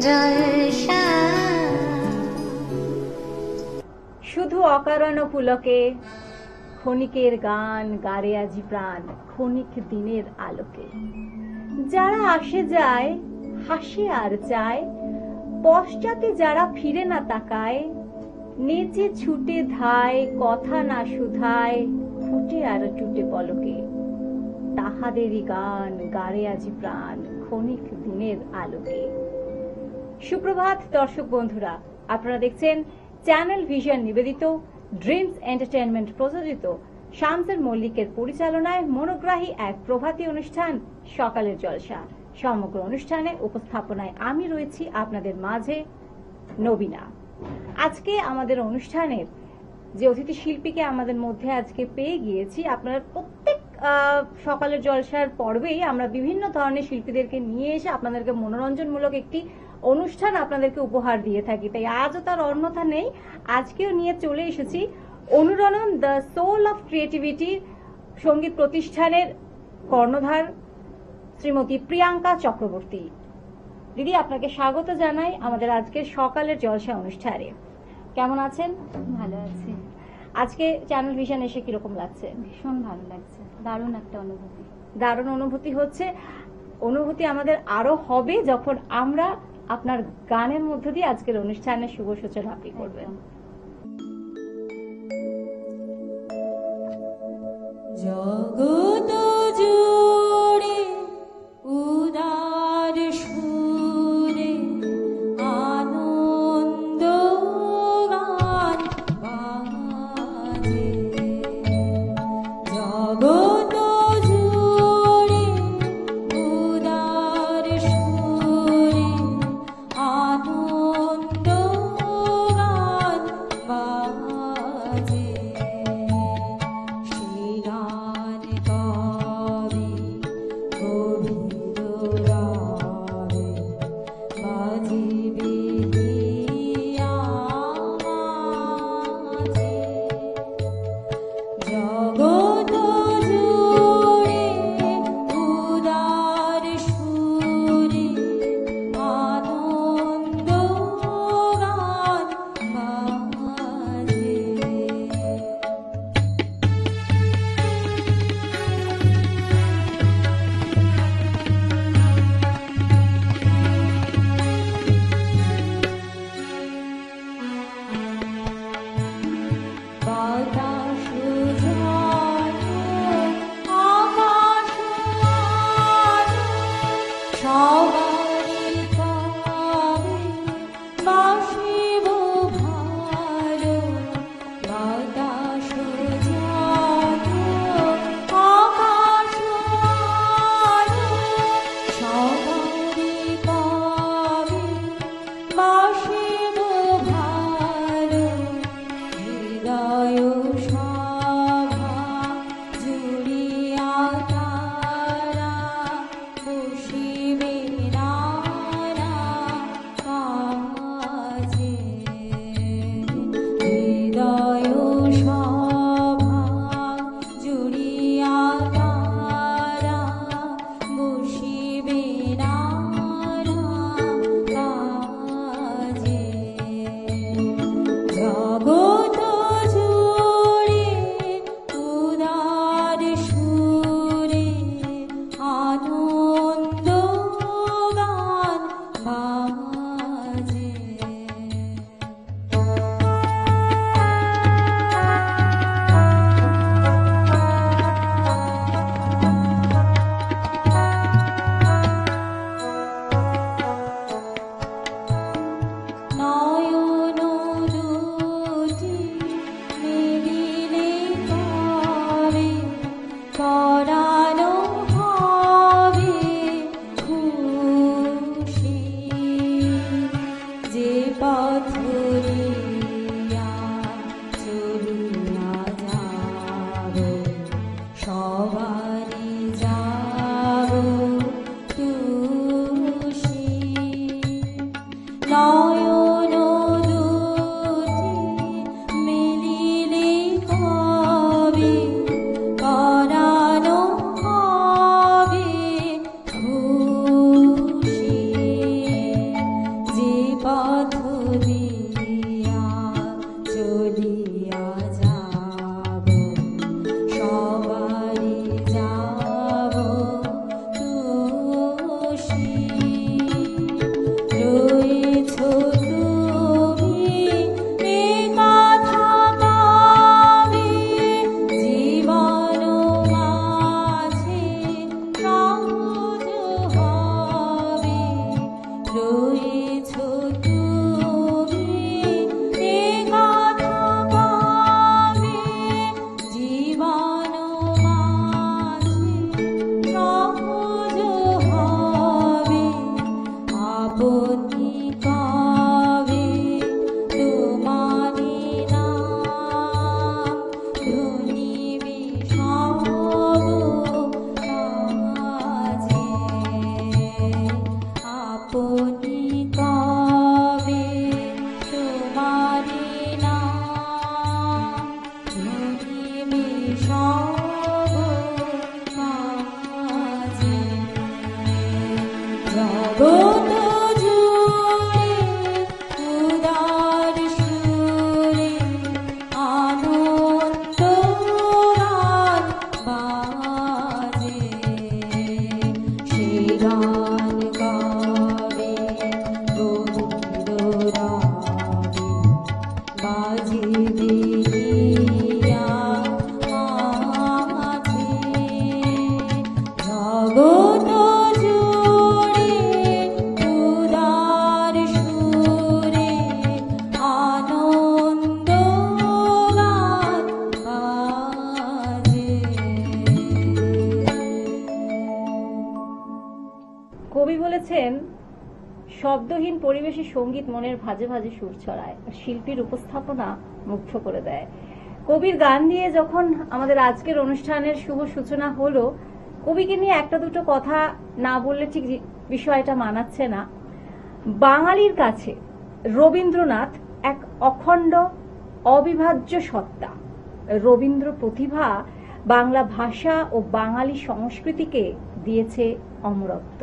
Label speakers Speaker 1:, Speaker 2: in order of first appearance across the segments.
Speaker 1: জলসা।
Speaker 2: শুধু অকারণ পুলকে ক্ষণিকের গান গারে আজি প্রাণ ক্ষণিক দিনের আলোকে। যারা আসে যায় হাসে আর যায়, পশ্চাতে যারা ফিরে না তাকায়, নেচে ছুটে ধায় কথা না শুধায় ফুটে আর টুটে পলকে। তাহাদেরই গান গারে আজি প্রাণ ক্ষণিক দিনের আলোকে। সুপ্রভাত দর্শক বন্ধুরা, আপনারা দেখছেন চ্যানেল ভিশন নিবেদিত ড্রিমস এন্টারটেইনমেন্ট প্রযোজিত শামসের মল্লিকের পরিচালনায় মনোগ্রাহী এক প্রভাতী অনুষ্ঠান সকালের জলসা। সমগ্র অনুষ্ঠানে উপস্থাপনায় আমি রয়েছি আপনাদের মাঝে নবীনা। আজকে আমাদের অনুষ্ঠানের যে অতিথি শিল্পীকে আমাদের মধ্যে আজকে পেয়ে গিয়েছি, আপনারা প্রত্যেক সকালের জলসার পর্বেই আমরা বিভিন্ন ধরনের শিল্পীদেরকে নিয়ে এসে আপনাদেরকে মনোরঞ্জনমূলক একটি অনুষ্ঠান আপনাদেরকে উপহার দিয়ে থাকি। তাই আজও তার অন্যথা নেই, আজকেও নিয়ে চলে এসেছি অনুরণন দ্য সোল অফ ক্রিয়েটিভিটি সঙ্গীত প্রতিষ্ঠানের কর্ণধার শ্রীমতী প্রিয়াঙ্কা চক্রবর্তী। দিদি, আপনাকে স্বাগত জানাই আমাদের আজকের সকালের জলসা অনুষ্ঠানে। কেমন আছেন?
Speaker 3: ভালো আছি।
Speaker 2: আজকে চ্যানেল ভিশন এসে কিরকম লাগছে?
Speaker 3: ভীষণ ভালো লাগছে, দারুণ একটা অনুভূতি।
Speaker 2: দারুণ অনুভূতি হচ্ছে। অনুভূতি আমাদের আরো হবে যখন আমরা আপনার গানের মধ্য দিয়ে আজকের অনুষ্ঠানের শুভ সূচনা আপনি করবেন।
Speaker 3: জগৎ জুড়ে উদার সুরে আনন্দ গান বাজে। জগৎ জুড়ে উদার সুরে আনন্দ গান বাজে। সেই গান জগৎ জুড়ে উদার সুরে আনন্দ গান বাজে, সে গান গাবে গভীর রাগে, বাজিবে হিয়া মাঝে। জগৎ জুড়ে উদার সুরে আনন্দ গান বাজে।
Speaker 2: কবি বলেছেন, শব্দহীন পরিবেশে সঙ্গীত মনের ভাঁজে ভাঁজে সুর ছড়ায়, আর শিল্পীর উপস্থাপনা মুগ্ধ করে দেয়। কবির গান দিয়ে যখন আমাদের আজকের অনুষ্ঠানের শুভ সূচনা হলো, কবিকে নিয়ে একটা দুটো কথা না বললে ঠিক বিষয়টা মানাচ্ছে না। বাঙালির কাছে রবীন্দ্রনাথ এক অখণ্ড অবিভাজ্য সত্তা। রবীন্দ্র প্রতিভা বাংলা ভাষা ও বাঙালি সংস্কৃতিকে দিয়েছে অমরত্ব,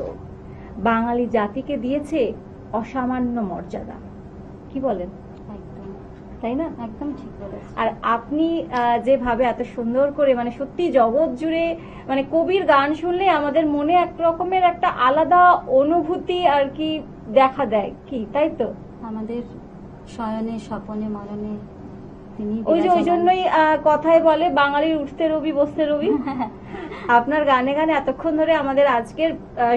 Speaker 2: বাঙালি জাতিকে দিয়েছে অসামান্য মর্যাদা। কি বলেন?
Speaker 1: একদম
Speaker 2: তাই না?
Speaker 1: একদম ঠিক বলেছেন।
Speaker 2: আর আপনি যেভাবে এত সুন্দর করে, মানে সত্যি জগৎ জুড়ে, মানে কবির গান শুনলে আমাদের মনে এক রকমের একটা আলাদা অনুভূতি আর কি দেখা দেয়, কি তাই তো?
Speaker 1: আমাদের শয়নে স্বপনে মরণে তিনি
Speaker 2: ওই
Speaker 1: বিরাজমান।
Speaker 2: জন্যই কথায় বলে বাঙালির উঠতে রবি বসতে রবি। আপনার গানে গানে এতক্ষণ ধরে আমাদের আজকের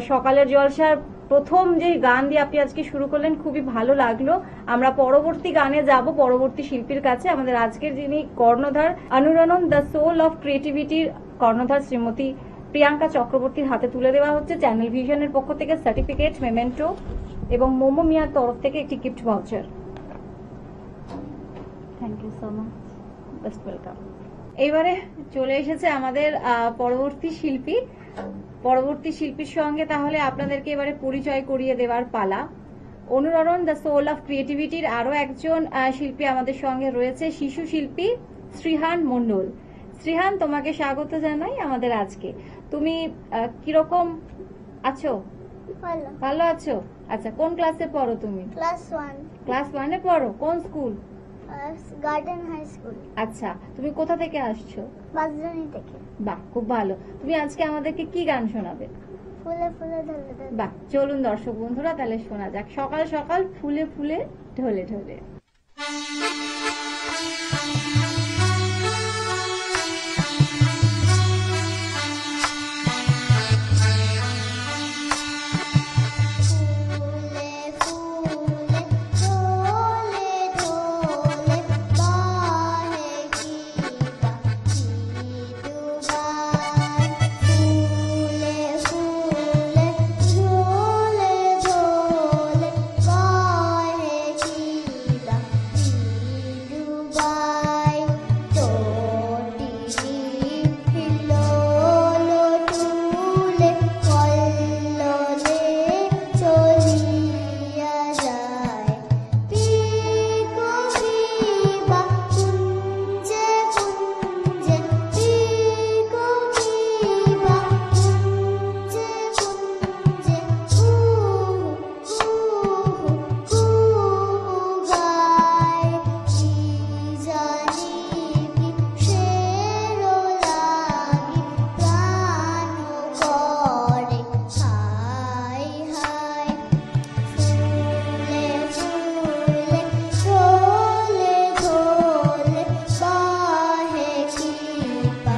Speaker 2: সকালের জলসার প্রথম যে গান দিয়ে আপনি আজকে শুরু করলেন, খুবই ভালো লাগলো। আমরা পরবর্তী গানে যাব, পরবর্তী শিল্পীর কাছে। আমাদের আজকের যিনি কর্ণধার, অনুরণন দ্য সোল অফ ক্রিয়েটিভিটির কর্ণধার শ্রীমতী প্রিয়াঙ্কা চক্রবর্তীর হাতে তুলে দেওয়া হচ্ছে চ্যানেল ভিশনের পক্ষ থেকে সার্টিফিকেট, মেমেন্টো এবং মোমো মিয়ার তরফ থেকে একটি gift voucher.
Speaker 1: Thank you so much.
Speaker 2: Best welcome. এইবারে চলে এসেছে আমাদের পরবর্তী শিল্পী। পরবর্তী শিল্পীর সঙ্গে তাহলে আপনাদেরকে এবারে পরিচয় করিয়ে দেওয়ার পালা। অনুরণন দ্য সোল অফ ক্রিয়েটিভিটির আরো একজন শিল্পী আমাদের সঙ্গে রয়েছে, শিশু শিল্পী শ্রীহান মণ্ডল। শ্রীহান, তোমাকে স্বাগত জানাই আমাদের আজকে। তুমি কিরকম আছো?
Speaker 4: ভালো।
Speaker 2: ভালো আছো? আচ্ছা, কোন ক্লাসে পড়ো তুমি?
Speaker 4: ক্লাস 1
Speaker 2: ক্লাস 1-এ পড়ো। কোন স্কুল?
Speaker 4: গার্ডেন হাই স্কুল,
Speaker 2: আচ্ছা, তুমি কোথা থেকে আসছো?
Speaker 4: বাজরানি থেকে।
Speaker 2: বাহ, খুব ভালো। তুমি আজকে আমাদেরকে কি গান শোনাবে?
Speaker 4: ফুলে ফুলে ধরে ধরে।
Speaker 2: বাহ, চলুন দর্শক বন্ধুরা তাহলে শোনা যাক সকাল সকাল ফুলে ফুলে ঢলে ঢলে।
Speaker 4: ফুলে ফুলে ঢলে ঢলে বাহে গীতা ডুবাই। ফুলে ফুলে ঢলে ঢলে বাহে গীতা ডুবাই। তোটি হিলোলো তুলে কল্লোলে চলিয়া যায়। পিকো পিবা কুঞ্জে কুঞ্জে, পিকো পিবা কুঞ্জে কুঞ্জে, কুহু কুহু কুহু গায়। কি জানি কি সেরো লাগি, প্রাণ করে হাই হাই। ফুলে ফুলে ঢলে ঢলে বাহে কৃপা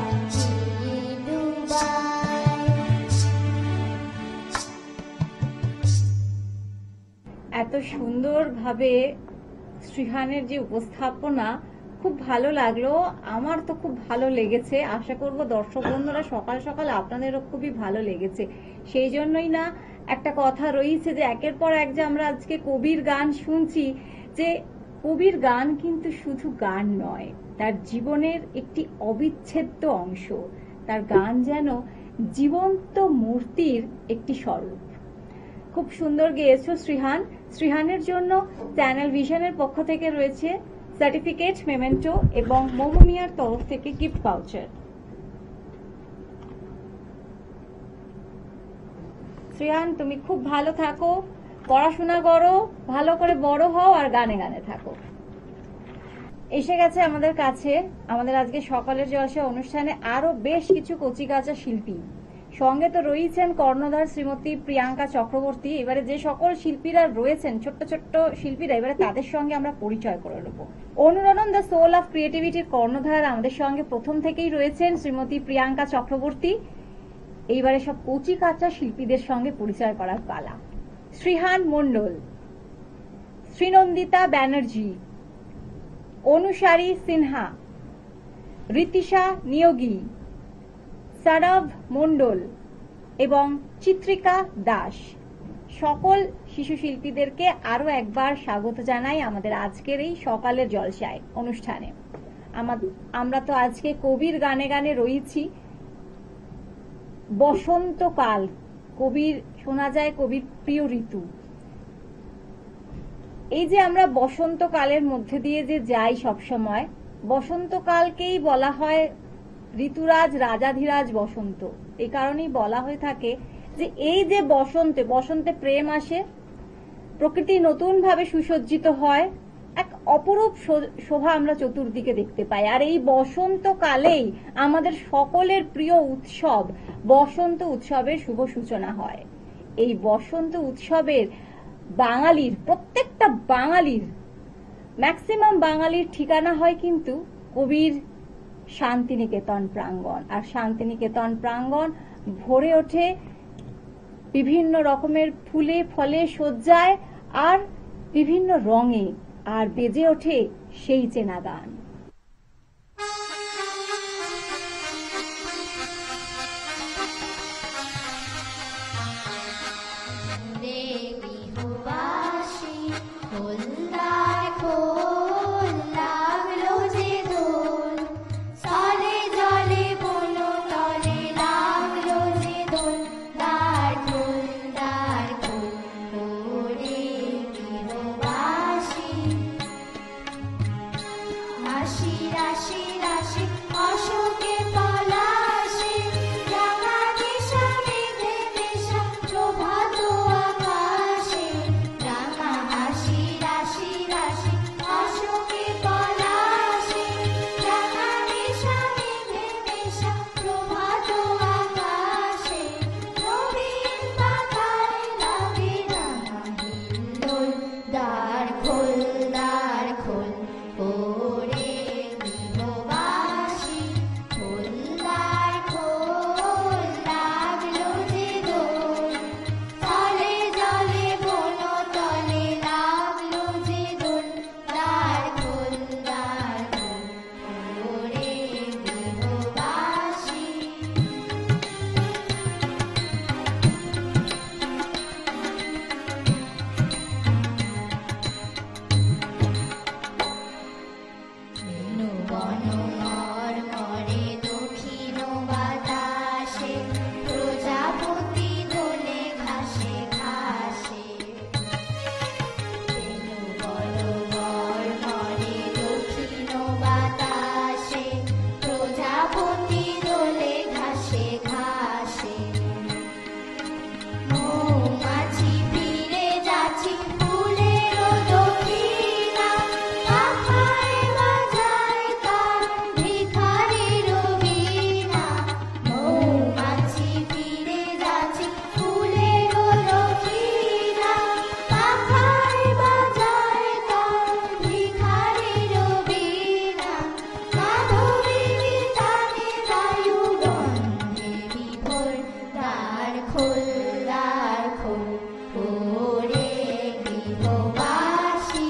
Speaker 4: ডুবাই।
Speaker 2: এত সুন্দরভাবে শ্রীহানের যে উপস্থাপনা, খুব ভালো লাগলো। আমার তো খুব ভালো লেগেছে। আশা করব দর্শক বন্ধুরা সকাল সকাল আপনাদেরও খুবই ভালো লেগেছে। সেই জন্যই না একটা কথা রয়েছে যে একের পর এক যে আমরা আজকে কবির গান শুনছি, যে কবির গান কিন্তু শুধু গান নয়, তার জীবনের একটি অবিচ্ছেদ্য অংশ। তার গান যেন জীবন্ত মূর্তির একটি স্বরূপ। খুব সুন্দর গেয়েছো শ্রীহান। শ্রীহানের জন্য চ্যানেল ভিশনের পক্ষ থেকে রয়েছে সার্টিফিকেট, মেমেন্টো এবং মোমো মিয়ার তরফ থেকে গিফট ভাউচার। শ্রেয়ান, তুমি খুব ভালো থাকো, পড়াশোনা করো, ভালো করে বড় হও আর গানে গানে থাকো। এসে গেছে আমাদের কাছে আমাদের আজকে সকালের জলসা অনুষ্ঠানে আরো বেশ কিছু কচিকাঁচা শিল্পী। সঙ্গে তো রয়েছেন কর্ণধার শ্রীমতী প্রিয়াঙ্কা চক্রবর্তী। এবারে যে সকল শিল্পীরা রয়েছেন, ছোট্ট ছোট্ট শিল্পীরা, এবারে তাদের সঙ্গে আমরা পরিচয় করে নেব। অনুরণন দ্য সোল অফ ক্রিয়েটিভিটির কর্ণধার আমাদের সঙ্গে প্রথম থেকেই রয়েছেন শ্রীমতী প্রিয়াঙ্কা চক্রবর্তী। এইবারে সব কচিকাঁচা শিল্পীদের সঙ্গে পরিচয় করার পালা। শ্রীহান মণ্ডল, শ্রীনন্দিতা ব্যানার্জি, অনুসারী সিনহা, রীতিশা নিয়োগী, সারভ মণ্ডল এবং চিত্রিকা দাস, সকল শিশু শিল্পীদেরকে আরো একবার স্বাগত জানাই আমাদের আজকের এই সকালের জলসায় অনুষ্ঠানে। আমরা তো আজকে কবির গানে গানে রয়েছি। বসন্তকাল, কবির শোনা যায় কবির প্রিয় ঋতু। এই যে আমরা বসন্তকালের মধ্যে দিয়ে যে যাই সবসময়, বসন্তকালকেই বলা হয় ঋতুরাজ রাজাধিরাজ বসন্ত। এই কারণেই বলা হয়ে থাকে যে এই যে বসন্তে প্রেম আসে, প্রকৃতি নতুন ভাবে সুসজ্জিত হয়, এক অপরূপ শোভা আমরা চতুর্দিকে দেখতে পাই। আর এই বসন্তকালেই আমাদের সকলের প্রিয় উৎসব বসন্ত উৎসবের শুভ সূচনা হয়। এই বসন্ত উৎসবের বাঙালির, প্রত্যেকটা বাঙালির, ম্যাক্সিমাম বাঙালির ঠিকানা হয় কিন্তু কবির শান্তিনিকেতন প্রাঙ্গণ। আর শান্তিনিকেতন প্রাঙ্গণ ভরে ওঠে বিভিন্ন রকমের ফুলে ফলে সজ্জায় আর বিভিন্ন রঙে, আর বেজে ওঠে সেই চেনা গান।
Speaker 4: গৃহবাসী খোলদার খোল, লাগলো যে দোল, স্থলে জলে বন তলে লাগলো যে দোল, দ্বার খোল, দ্বার খোল, ওরে গৃহবাসী। রাশি রাশি রাশি অশোকে পলাশে, রাঙা দিশা মেঘে মেশা প্রভাত আকাশে, রাঙা হাসি রাশি রাশি অশোকে পলাশে, রাঙা দিশা মেঘে মেশা প্রভাত আকাশে, নবীন পাতায় লাগে রাঙা হিল্লোল, দ্বার খোল, দ্বার খোল, ওরে গৃহবাসী, খোল দ্বার খোল, লাগলো যে দোল, তলে জলে বন তলে লাগলো যে দোল, দ্বার খোল, দ্বার খোল, ওরে গৃহবাসী। বন মর্মরে দক্ষিণ বাতাসে, প্রজাপতি দোলে ঘাসে ঘাসে, বন মর্মরে দক্ষিণ বাতাসে, প্রজাপতি দোলে ঘাসে ঘাসে, মৌমাছি ফিরে যাচ্ছি ফুলের দক্ষিণা, পাখায় বাজায় তার ভিখারির বীণা, মৌমাছি ফিরে যাচ্ছি ফুলের দক্ষিণা, পাখায় বাজায় তার ভিখারির বীণা, মাধবীর টানে বায়ু গন্ধে বিভোর, দ্বার খোল, দ্বার খোল, ওরে গৃহবাসী,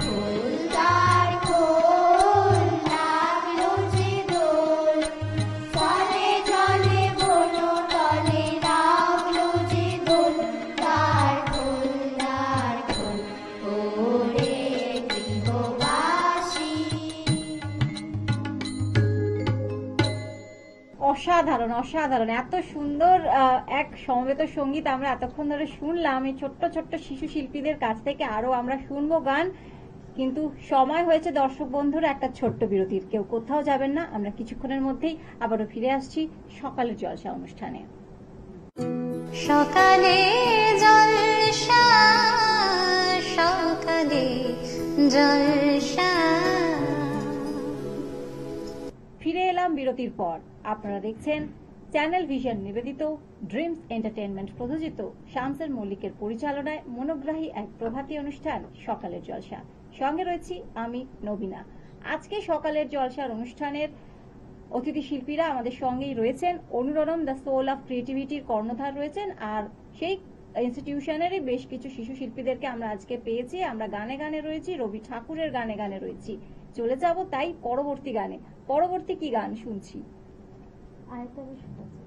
Speaker 4: খোল দ্বার খোল, লাগলো যে দোল, স্থলে জলে বন তলে লাগলো যে দোল, দ্বার খোল, দ্বার খোল, ওরে গৃহবাসী।
Speaker 2: অসাধারণ, অসাধারণ, এত সুন্দর এক সমবেত সঙ্গীত আমরা এতক্ষণ ধরে শুনলাম। এই ছোট্ট ছোট্ট শিশু শিল্পীদের কাছ থেকে আরো আমরা শুনবো গান, কিন্তু সময় হয়েছে দর্শক বন্ধুরা একটা ছোট্ট বিরতির। কেউ কোথাও যাবেন না, আমরা কিছুক্ষণের মধ্যেই আবারও ফিরে আসছি সকালের জলসা অনুষ্ঠানে।
Speaker 5: সকালে জলসা, সকালে জলসা।
Speaker 2: ফিরে এলাম বিরতির পর। আপনারা দেখছেন চ্যানেল ভিশন নিবেদিত ড্রিমস এন্টারটেইনমেন্ট প্রযোজিত শামসের মল্লিকের পরিচালনায় মনোগ্রাহী এক প্রভাতী অনুষ্ঠান সকালের জলসা। সঙ্গে রয়েছি আমি নবীনা। আজকে সকালের জলসার অনুষ্ঠানের অতিথি শিল্পীরা আমাদের সঙ্গেই রয়েছেন। অনুরণন দ্য সোল অফ ক্রিয়েটিভিটির কর্ণধার রয়েছেন, আর সেই ইনস্টিটিউশনেরই বেশ কিছু শিশু শিল্পীদেরকে আমরা আজকে পেয়েছি। আমরা গানে গানে রয়েছি, রবি ঠাকুরের গানে গানে রয়েছি। চলে যাব তাই পরবর্তী গানে। পরবর্তী কি গান শুনছি?
Speaker 1: আয়তরে শুনেছি।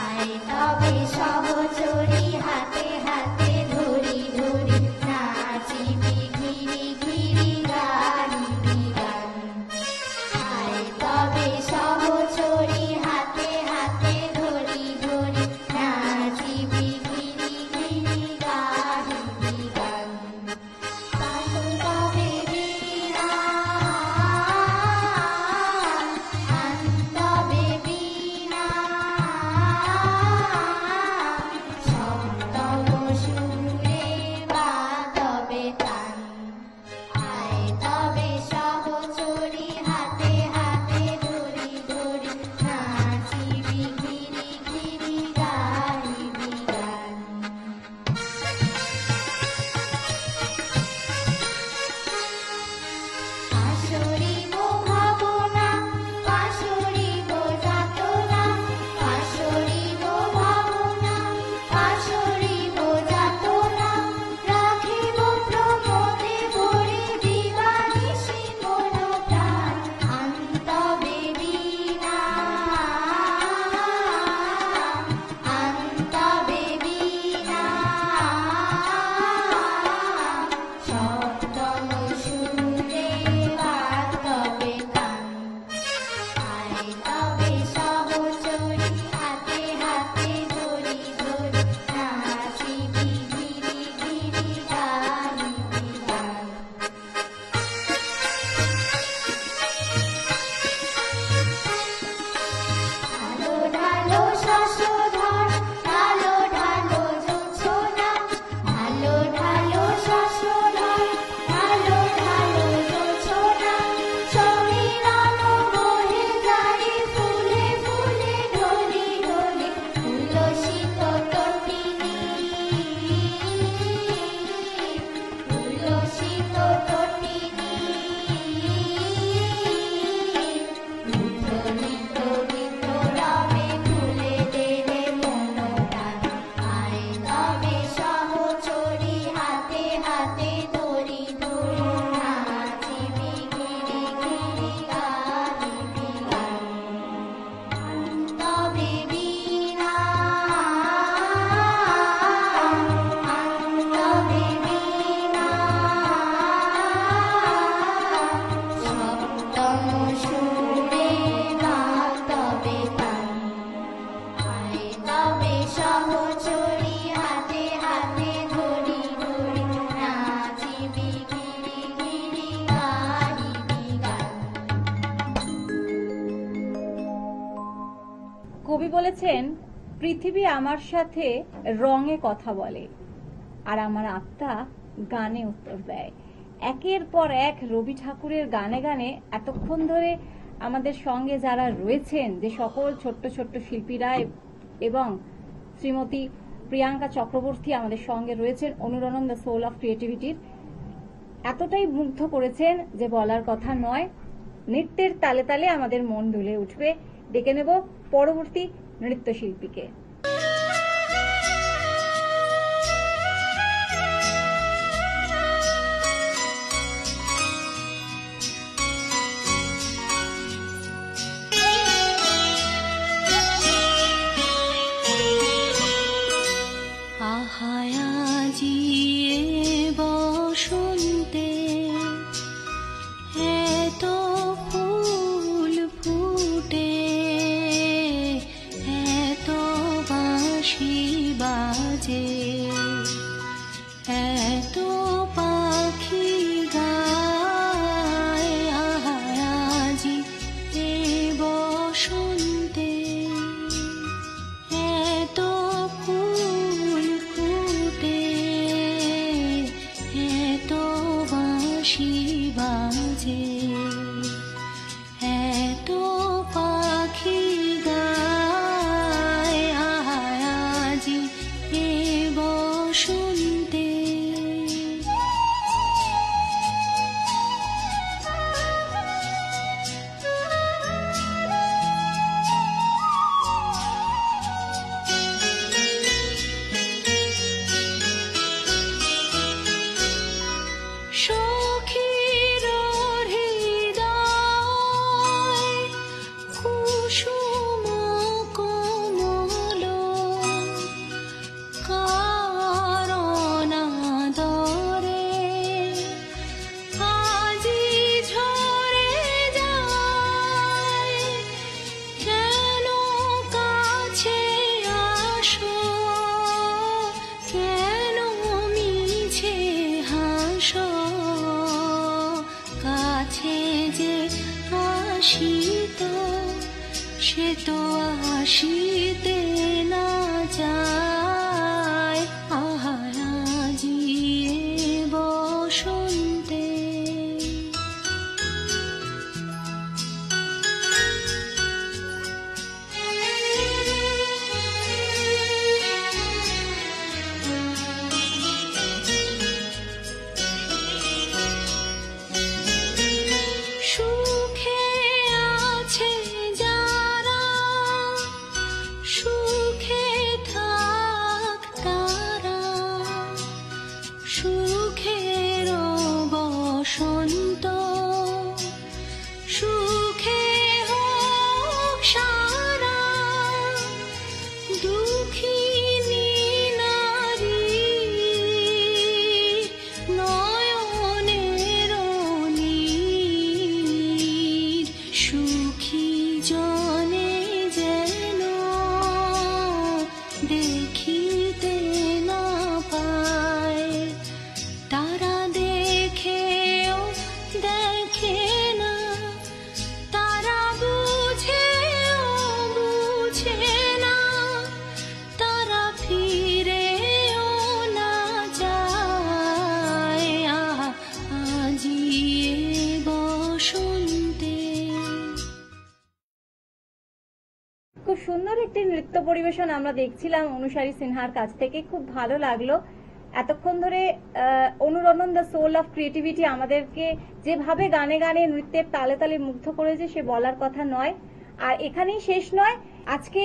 Speaker 4: আয় তবে সহচরী হাতে হাতে ধরি ধরি নাচিবি ঘিরি ঘিরি গাইবি গান। আয় তবে সহচরী হাতে হাতে ধরি ধরি নাচিবি ঘিরি ঘিরি গাইবি গান। পাশো তবে বীণা, আনতবে বীণা, সপ্তম সুরে বাজবে তান। আয় তবে সহচরী হাতে হাতে ধরি ধরি নাচিবি ঘিরি ঘিরি গাইবি গান। পাশরিব ভাবনা, পাশরিব যাতনা, পাশরিব ভাবনা, পাশরিব যাতনা, রাখিব প্রমোদে ভরি দিবানিশি মন প্রাণ। আনতবে বীণা, আনতবে বীণা, সপ্তম সুরে বাজবে তান। আয় তবে সহচরী হাতে হাতে ধরি ধরি নাচিবি ঘিরি ঘিরি গাইবি গান। ঢালো ঢালো শশধর, ঢালো ঢালো জোছনা, ঢালো ঢালো শশধর, ঢালো ঢালো জোছনা, সমীরণ বহে যায় ফুলে ফুলে ঢলে ঢলে, উল্লসিত তটিনী, উল্লসিত তটিনী, উদ্ধরিত বিদ্রোহে খুলে দেবে মন প্রাণ। আয় তবে সহচরী হাতে হাতে ধরি ধরি নাচিবি ঘিরি ঘিরি গাইবি গান। তবে বীণা, তবে বীণা, সপ্তম সুরে বাজবে তান। আয় তবে সহচরী হাতে হাতে ধরি ধরি নাচিবি ঘিরি ঘিরি গাইবি গান।
Speaker 2: কবি বলেছেন, পৃথিবী আমার সাথে রঙে কথা বলে, আর আমার আত্মা গানে উত্তর দেয়। একের পর এক রবি ঠাকুরের গানে গানে এতক্ষণ ধরে আমাদের সঙ্গে যারা রয়েছেন, যে সকল ছোট্ট ছোট্ট শিল্পীরা এবং শ্রীমতী প্রিয়াঙ্কা চক্রবর্তী আমাদের সঙ্গে রয়েছেন, অনুরণন দ্য সোল অফ ক্রিয়েটিভিটির, এতটাই মুগ্ধ করেছেন যে বলার কথা নয়। নৃত্যের তালে তালে আমাদের মন দুলে উঠবে। ডেকে নেব পরবর্তী নৃত্যশিল্পীকে।
Speaker 3: আহায়াজি বসন্তে এত ফুল ফুটে, এত সে তো আসিতে না চায়, আহা আজি এ বসন্তে। সুখে আছে যারা, সুখে থাক তারা, সুখের বসন্ত, সুখে হোক সারা। দুঃখিনী নারী নয়নের নীর, সুখী জনে যেন দেখিতে না পায়। তারা দেখেও দেখে না, তারা বুঝেও বুঝে না, তারা ফিরেও না যায়, আহা আজি এ বসন্তে।
Speaker 2: খুব সুন্দর একটি নৃত্য পরিবেশন আমরা দেখছিলাম অনুসারী সিনহার কাছ থেকে, খুব ভালো লাগলো। এতক্ষণ ধরে অনুরণন দ্য সোল অফ ক্রিয়েটিভিটি আমাদেরকে যেভাবে গানে গানে নৃত্যের তালে তালে মুগ্ধ করেছে সে বলার কথা নয়। আর এখানেই শেষ নয়, আজকে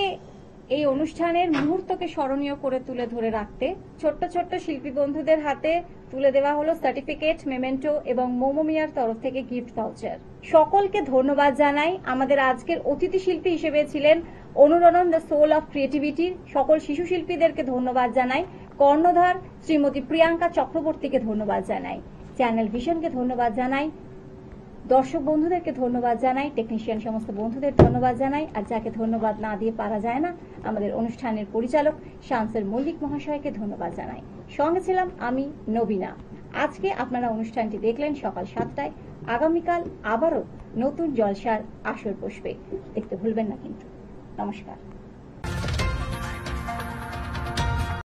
Speaker 2: এই অনুষ্ঠানের মুহূর্তকে স্মরণীয় করে তুলে ধরে রাখতে ছোট্ট ছোট্ট শিল্পী বন্ধুদের হাতে তুলে দেওয়া হলো সার্টিফিকেট, মেমেন্টো এবং মোমোমিয়ার তরফ থেকে গিফট ভাউচার। সকলকে ধন্যবাদ জানাই। আমাদের আজকের অতিথি শিল্পী হিসেবে ছিলেন অনুরণন দ্য সোল অফ ক্রিয়েটিভিটির সকল শিশু শিল্পীদেরকে ধন্যবাদ জানাই। কর্ণধার শ্রীমতী প্রিয়াঙ্কা চক্রবর্তীকে ধন্যবাদ জানাই। চ্যানেল ভিশনকে ধন্যবাদ জানাই। দর্শক বন্ধুদেরকে ধন্যবাদ জানাই। টেকনিশিয়ান সমস্ত বন্ধুদের ধন্যবাদ জানাই। আর যাকে ধন্যবাদ না দিয়ে পারা যায় না, আমাদের অনুষ্ঠানের পরিচালক শামসের মল্লিক মহাশয়কে ধন্যবাদ জানাই। সঙ্গে ছিলাম আমি নবীনা। আজকে আপনারা অনুষ্ঠানটি দেখলেন সকাল 7টায়। আগামীকাল আবারও নতুন জলসার আসর বসবে, দেখতে ভুলবেন না কিন্তু। নমস্কার।